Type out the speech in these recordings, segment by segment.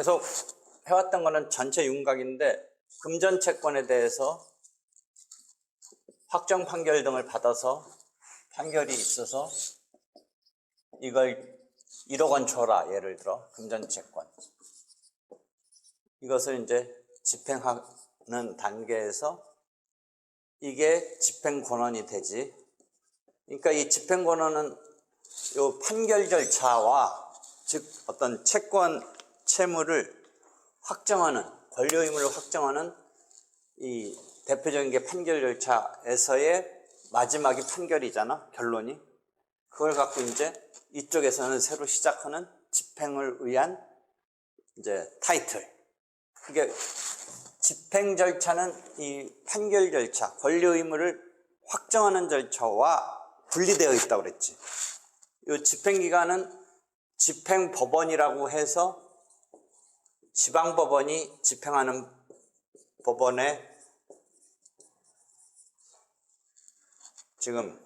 계속 해왔던 거는 전체 윤곽인데 금전채권에 대해서 확정 판결 등을 받아서 판결이 있어서 이걸 1억 원 줘라, 예를 들어 금전채권. 이것을 이제 집행하는 단계에서 이게 집행권원이 되지. 그러니까 이 집행권원은 이 판결 절차와 즉 어떤 채권 채무를 확정하는, 권리 의무를 확정하는 이 대표적인 게 판결 절차에서의 마지막이 판결이잖아, 결론이. 그걸 갖고 이제 이쪽에서는 새로 시작하는 집행을 위한 이제 타이틀. 그게 집행 절차는 이 판결 절차, 권리 의무를 확정하는 절차와 분리되어 있다고 그랬지. 이 집행기관은 집행법원이라고 해서 지방법원이 집행하는 법원에 지금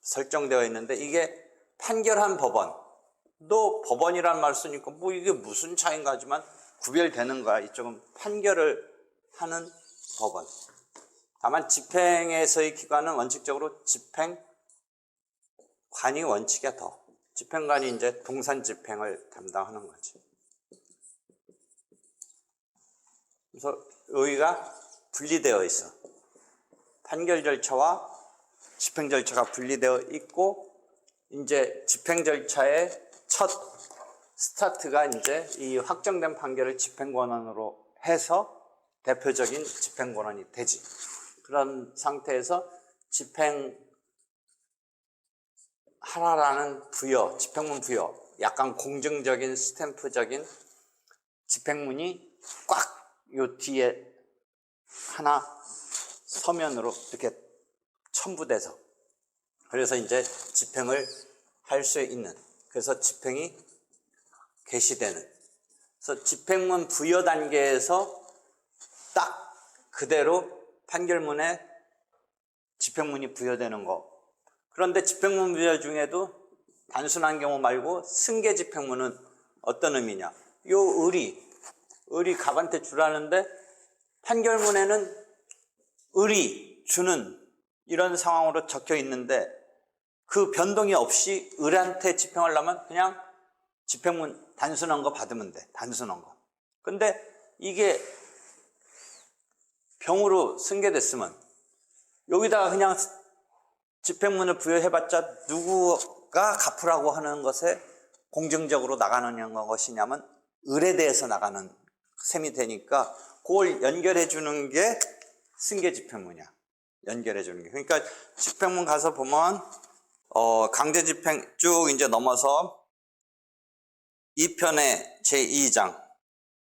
설정되어 있는데, 이게 판결한 법원도 법원이라는 말 쓰니까 뭐 이게 무슨 차이인가 하지만 구별되는 거야. 이쪽은 판결을 하는 법원. 다만 집행에서의 기관은 원칙적으로 집행관이 원칙이야. 더 집행관이 이제 동산 집행을 담당하는 거지. 그래서 여기가 분리되어 있어. 판결 절차와 집행 절차가 분리되어 있고, 이제 집행 절차의 첫 스타트가 이제 이 확정된 판결을 집행권원으로 해서 대표적인 집행권원이 되지. 그런 상태에서 집행하라라는 부여, 집행문 부여, 약간 공증적인 스탬프적인 집행문이 꽉 요 뒤에 하나 서면으로 이렇게 첨부돼서, 그래서 이제 집행을 할 수 있는, 그래서 집행이 개시되는. 그래서 집행문 부여 단계에서 딱 그대로 판결문에 집행문이 부여되는 거. 그런데 집행문 부여 중에도 단순한 경우 말고 승계 집행문은 어떤 의미냐? 요 을이 갑한테 주라는데 판결문에는 을이 주는 이런 상황으로 적혀 있는데, 그 변동이 없이 을한테 집행하려면 그냥 집행문 단순한 거 받으면 돼. 단순한 거. 근데 이게 병으로 승계됐으면 여기다가 그냥 집행문을 부여해봤자 누구가 갚으라고 하는 것에 공정적으로 나가는 것이냐면 을에 대해서 나가는 셈이 되니까, 그걸 연결해 주는 게 승계 집행문이야. 연결해 주는 게. 그러니까 집행문 가서 보면 강제 집행 쭉 이제 넘어서 2편의 제2장,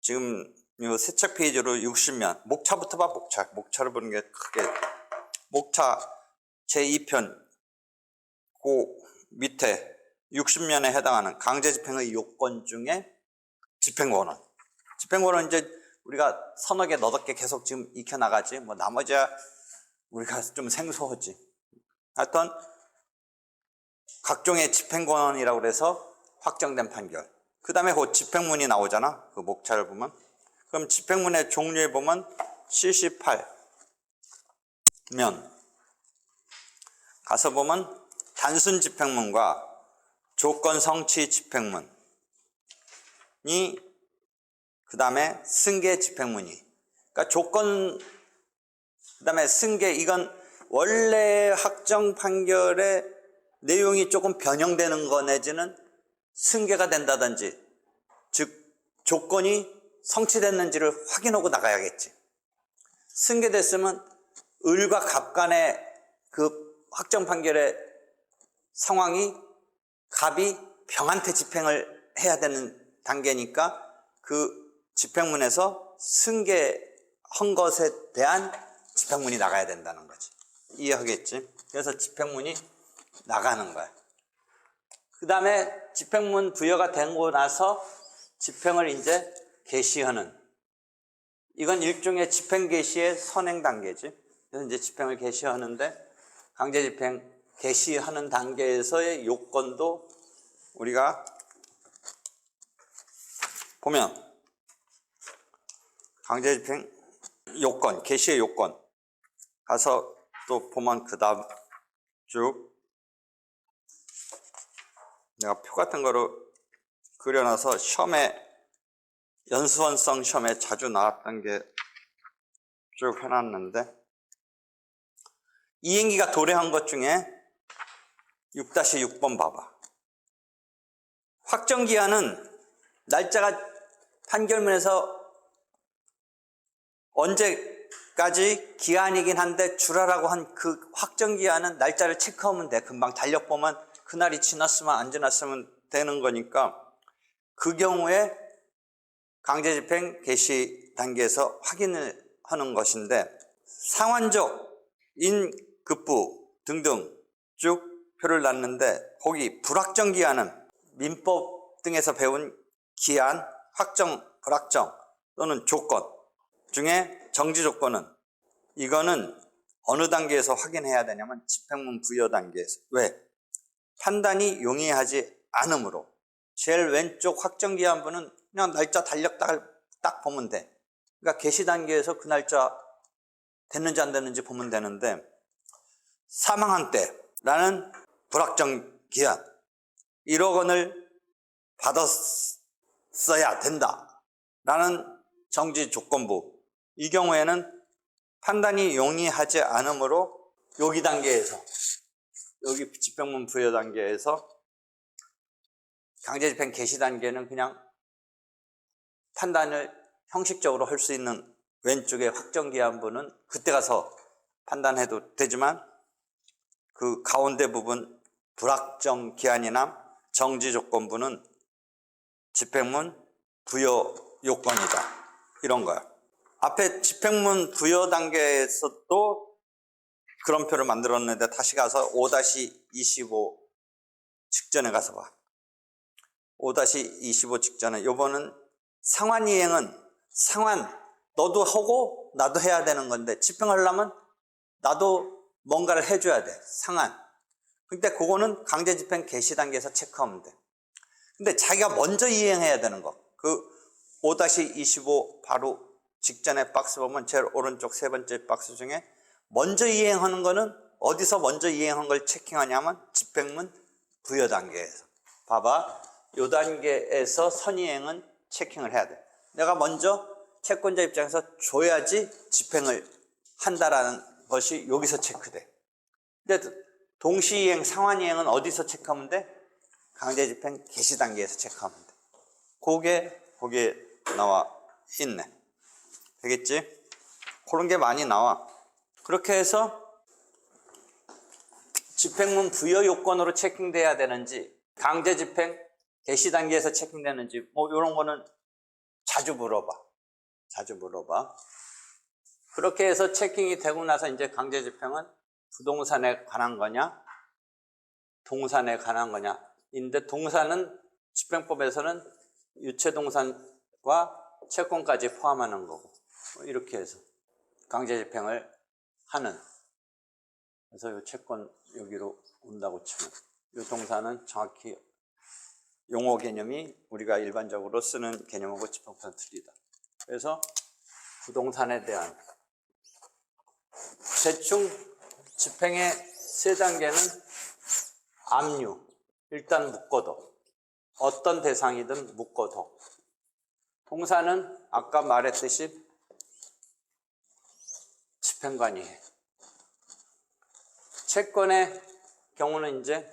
지금 이 세 책 페이지로 60면, 목차부터 봐. 목차를 보는 게 크게, 목차 제2편 그 밑에 60면에 해당하는 강제 집행의 요건 중에 집행권원. 집행권원 이제 우리가 서너 개 너댓 개 계속 지금 익혀나가지. 뭐 나머지야 우리가 좀 생소하지. 하여튼 각종의 집행권원이라고 그래서 확정된 판결. 그 다음에 그 집행문이 나오잖아. 그 목차를 보면. 그럼 집행문의 종류에 보면 78면 가서 보면 단순 집행문과 조건 성취 집행문이, 그 다음에 승계 집행문이. 그러니까 조건, 그 다음에 승계, 이건 원래 확정 판결의 내용이 조금 변형되는 거 내지는 승계가 된다든지, 즉 조건이 성취됐는지를 확인하고 나가야겠지. 승계됐으면 을과 갑 간의 그 확정 판결의 상황이 갑이 병한테 집행을 해야 되는 단계니까 그 집행문에서 승계한 것에 대한 집행문이 나가야 된다는 거지. 이해하겠지? 그래서 집행문이 나가는 거야. 그 다음에 집행문 부여가 되고 나서 집행을 이제 개시하는, 이건 일종의 집행 개시의 선행 단계지. 그래서 이제 집행을 개시하는데, 강제 집행 개시하는 단계에서의 요건도 우리가 보면 강제집행 요건, 개시의 요건 가서 또 보면 그 다음 쭉 내가 표 같은 거로 그려놔서 시험에 연수원성 시험에 자주 나왔던 게 쭉 해놨는데, 이행기가 도래한 것 중에 6-6번 봐봐. 확정기한은 날짜가 판결문에서 언제까지 기한이긴 한데 주라라고 한 그 확정기한은 날짜를 체크하면 돼. 금방 달력 보면 그날이 지났으면 안 지났으면 되는 거니까, 그 경우에 강제집행 개시 단계에서 확인을 하는 것인데, 상환적, 인급부 등등 쭉 표를 놨는데, 거기 불확정 기한은 민법 등에서 배운 기한, 확정, 불확정 또는 조건 중에 정지 조건은, 이거는 어느 단계에서 확인해야 되냐면 집행문 부여 단계에서. 왜? 판단이 용이하지 않으므로. 제일 왼쪽 확정기한부는 그냥 날짜 달력 딱 보면 돼. 그러니까 개시 단계에서 그 날짜 됐는지 안 됐는지 보면 되는데, 사망한 때라는 불확정 기한 1억 원을 받았어야 된다라는 정지 조건부, 이 경우에는 판단이 용이하지 않으므로 여기 단계에서, 여기 집행문 부여 단계에서 강제집행 개시 단계는 그냥 판단을 형식적으로 할 수 있는 왼쪽의 확정기한부는 그때 가서 판단해도 되지만, 그 가운데 부분 불확정 기한이나 정지 조건부는 집행문 부여 요건이다, 이런 거야. 앞에 집행문 부여 단계에서도 그런 표를 만들었는데, 다시 가서 5-25 직전에 가서 봐. 5-25 직전에, 요거는 상환이행은 너도 하고 나도 해야 되는 건데, 집행하려면 나도 뭔가를 해줘야 돼, 상환. 근데 그거는 강제집행 개시 단계에서 체크하면 돼. 근데 자기가 먼저 이행해야 되는 거, 그 5-25 바로 직전에 박스 보면 제일 오른쪽 세 번째 박스 중에 먼저 이행하는 거는 어디서 먼저 이행한 걸 체킹하냐면 집행문 부여 단계에서. 봐봐, 요 단계에서 선이행은 체킹을 해야 돼. 내가 먼저 채권자 입장에서 줘야지 집행을 한다라는 것이 여기서 체크돼. 근데 동시이행, 상환이행은 어디서 체크하면 돼? 강제집행 개시 단계에서 체크하면 돼. 거기에 나와 있네. 되겠지? 그런 게 많이 나와. 그렇게 해서 집행문 부여 요건으로 체킹돼야 되는지, 강제집행 개시 단계에서 체킹되는지, 뭐 이런 거는 자주 물어봐. 그렇게 해서 체킹이 되고 나서 이제 강제집행은 부동산에 관한 거냐, 동산에 관한 거냐. 인데 동산은 집행법에서는 유체동산과 채권까지 포함하는 거고, 이렇게 해서 강제집행을 하는. 그래서 이 채권 여기로 온다고 치면, 이 동산은 정확히 용어 개념이 우리가 일반적으로 쓰는 개념하고 집행법은 틀리다. 그래서 부동산에 대한 대충 집행의 세 단계는 압류, 일단 묶어둬. 어떤 대상이든 묶어둬. 동산은 아까 말했듯이 집행관이 해. 채권의 경우는 이제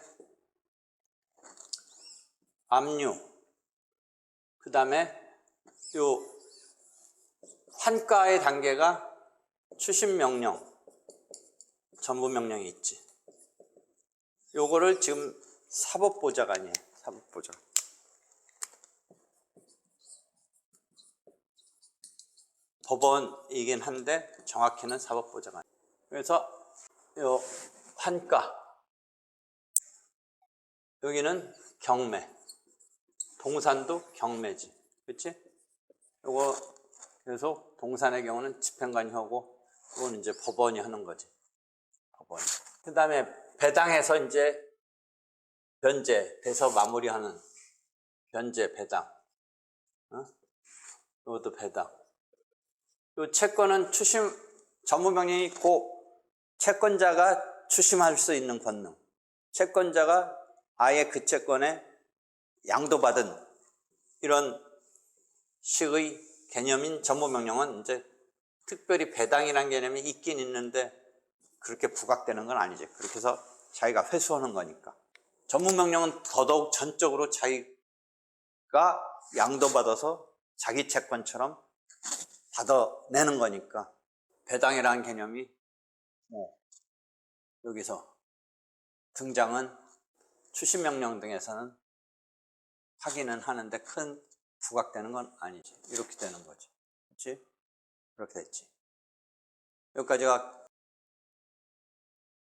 압류, 그 다음에 요 환가의 단계가 추심명령, 전부명령이 있지. 요거를 지금 사법보좌관이에요. 사법보좌관. 법원이긴 한데 정확히는 사법보좌관. 그래서 요 환가, 여기는 경매, 동산도 경매지, 그렇지? 요거 계속 동산의 경우는 집행관이 하고, 그건 이제 법원이 하는 거지. 법원. 그 다음에 배당해서 이제 변제, 돼서 마무리하는 변제, 배당. 이것도 배당. 요 채권은 추심 전무명령이 있고 채권자가 추심할 수 있는 권능. 채권자가 아예 그 채권에 양도받은 이런 식의 개념인 전무명령은 이제 특별히 배당이라는 개념이 있긴 있는데 그렇게 부각되는 건 아니지. 그렇게 해서 자기가 회수하는 거니까. 전무명령은 더더욱 전적으로 자기가 양도받아서 자기 채권처럼 받아내는 거니까 배당이라는 개념이 여기서 등장은 추심명령 등에서는 하기는 하는데 큰 부각되는 건 아니지. 이렇게 되는 거지. 그렇지? 그렇게 됐지. 여기까지가